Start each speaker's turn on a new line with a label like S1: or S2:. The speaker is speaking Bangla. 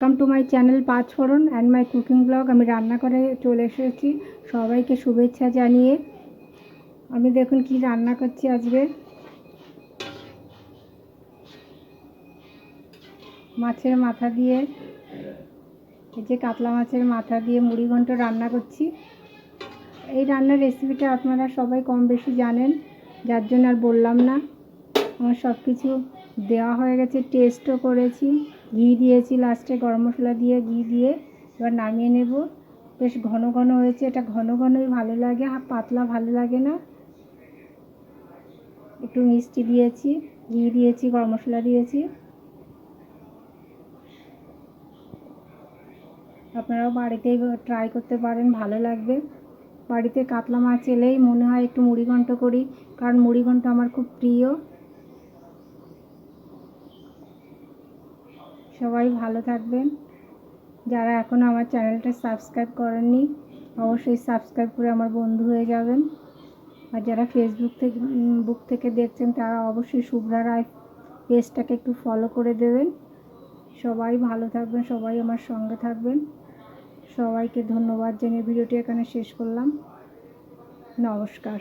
S1: Welcome to my channel panch phoron and my cooking blog. আমি রান্না করে চলে এসেছি, সবাইকে শুভেচ্ছা জানিয়ে। আমি দেখুন কি রান্না করছি আজকে। মাছের মাথা দিয়ে, এই যে কাতলা মাছের মাথা দিয়ে মুড়ি ঘন্ট রান্না করছি। এই রান্নার রেসিপিটা আপনারা সবাই কম বেশি জানেন, যার জন্য আর বললাম না। আমার সব কিছু দেওয়া হয়ে গেছে, টেস্টও করেছি, ঘি দিয়েছি লাস্টে, গরম মশলা দিয়ে ঘি দিয়ে এবার নামিয়ে নেব। বেশ ঘন ঘন হয়েছে, এটা ঘন ঘনই ভালো লাগে, আর পাতলা ভালো লাগে না। একটু মিষ্টি দিয়েছি, ঘি দিয়েছি, গরম মশলা দিয়েছি। আপনারাও বাড়িতেই ট্রাই করতে পারেন, ভালো লাগবে। বাড়িতে কাতলা মাছ এলেই মনে হয় একটু মুড়ি ঘন্ট করি, কারণ মুড়ি ঘন্ট আমার খুব প্রিয়। সবাই ভালো থাকবেন। যারা এখনও আমার চ্যানেলটা সাবস্ক্রাইব করেননি, অবশ্যই সাবস্ক্রাইব করে আমার বন্ধু হয়ে যাবেন। আর যারা ফেসবুক থেকে দেখছেন, তারা অবশ্যই শুভ্রা রায় পেজটাকে একটু ফলো করে দেবেন। সবাই ভালো থাকবেন, সবাই আমার সঙ্গে থাকবেন। সবাইকে ধন্যবাদ জানিয়ে ভিডিওটি এখানে শেষ করলাম। নমস্কার।